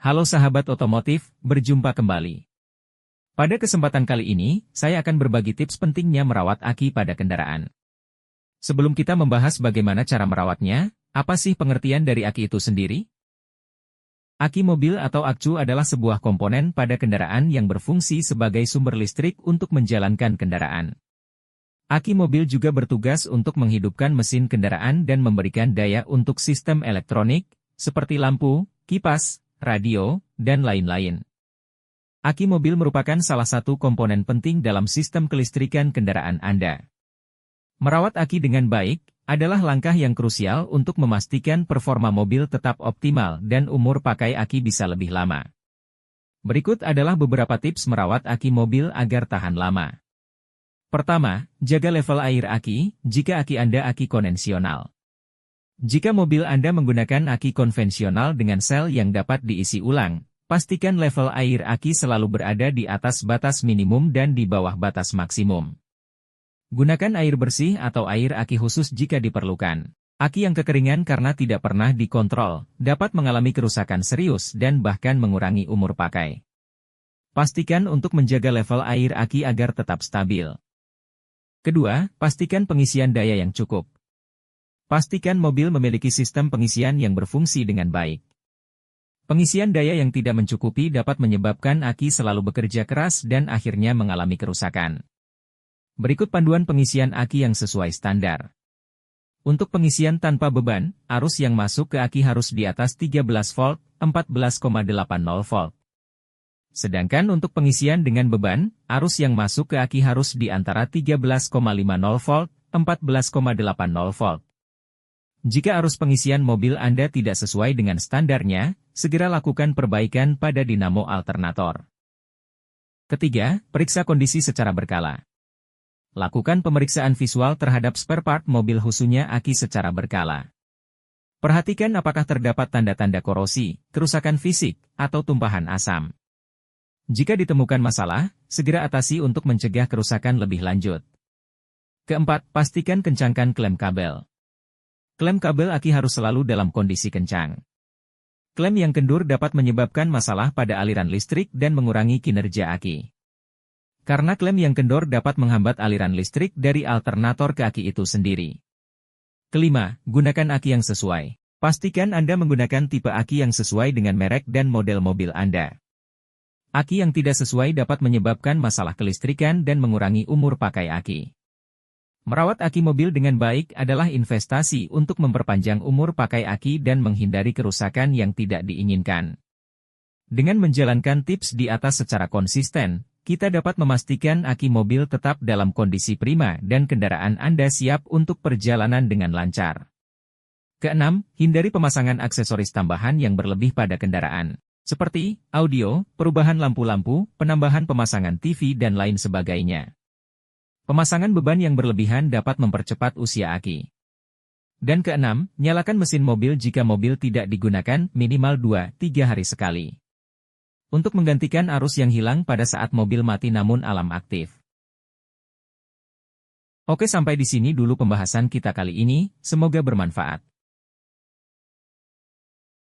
Halo sahabat otomotif, berjumpa kembali. Pada kesempatan kali ini, saya akan berbagi tips pentingnya merawat aki pada kendaraan. Sebelum kita membahas bagaimana cara merawatnya, apa sih pengertian dari aki itu sendiri? Aki mobil atau akcu adalah sebuah komponen pada kendaraan yang berfungsi sebagai sumber listrik untuk menjalankan kendaraan. Aki mobil juga bertugas untuk menghidupkan mesin kendaraan dan memberikan daya untuk sistem elektronik, seperti lampu, kipas, radio, dan lain-lain. Aki mobil merupakan salah satu komponen penting dalam sistem kelistrikan kendaraan Anda. Merawat aki dengan baik adalah langkah yang krusial untuk memastikan performa mobil tetap optimal dan umur pakai aki bisa lebih lama. Berikut adalah beberapa tips merawat aki mobil agar tahan lama. Pertama, jaga level air aki, jika aki Anda aki konvensional. Jika mobil Anda menggunakan aki konvensional dengan sel yang dapat diisi ulang, pastikan level air aki selalu berada di atas batas minimum dan di bawah batas maksimum. Gunakan air bersih atau air aki khusus jika diperlukan. Aki yang kekeringan karena tidak pernah dikontrol, dapat mengalami kerusakan serius dan bahkan mengurangi umur pakai. Pastikan untuk menjaga level air aki agar tetap stabil. Kedua, pastikan pengisian daya yang cukup. Pastikan mobil memiliki sistem pengisian yang berfungsi dengan baik. Pengisian daya yang tidak mencukupi dapat menyebabkan aki selalu bekerja keras dan akhirnya mengalami kerusakan. Berikut panduan pengisian aki yang sesuai standar. Untuk pengisian tanpa beban, arus yang masuk ke aki harus di atas 13 volt, 14,80 volt. Sedangkan untuk pengisian dengan beban, arus yang masuk ke aki harus di antara 13,50 volt, 14,80 volt. Jika arus pengisian mobil Anda tidak sesuai dengan standarnya, segera lakukan perbaikan pada dinamo alternator. Ketiga, periksa kondisi secara berkala. Lakukan pemeriksaan visual terhadap spare part mobil khususnya aki secara berkala. Perhatikan apakah terdapat tanda-tanda korosi, kerusakan fisik, atau tumpahan asam. Jika ditemukan masalah, segera atasi untuk mencegah kerusakan lebih lanjut. Keempat, pastikan kencangkan klem kabel. Klem kabel aki harus selalu dalam kondisi kencang. Klem yang kendur dapat menyebabkan masalah pada aliran listrik dan mengurangi kinerja aki. Karena klem yang kendor dapat menghambat aliran listrik dari alternator ke aki itu sendiri. Kelima, gunakan aki yang sesuai. Pastikan Anda menggunakan tipe aki yang sesuai dengan merek dan model mobil Anda. Aki yang tidak sesuai dapat menyebabkan masalah kelistrikan dan mengurangi umur pakai aki. Merawat aki mobil dengan baik adalah investasi untuk memperpanjang umur pakai aki dan menghindari kerusakan yang tidak diinginkan. Dengan menjalankan tips di atas secara konsisten, kita dapat memastikan aki mobil tetap dalam kondisi prima dan kendaraan Anda siap untuk perjalanan dengan lancar. Keenam, hindari pemasangan aksesoris tambahan yang berlebih pada kendaraan, seperti audio, perubahan lampu-lampu, penambahan pemasangan TV dan lain sebagainya. Pemasangan beban yang berlebihan dapat mempercepat usia aki. Dan keenam, nyalakan mesin mobil jika mobil tidak digunakan minimal 2-3 hari sekali. Untuk menggantikan arus yang hilang pada saat mobil mati namun alam aktif. Oke, sampai di sini dulu pembahasan kita kali ini, semoga bermanfaat.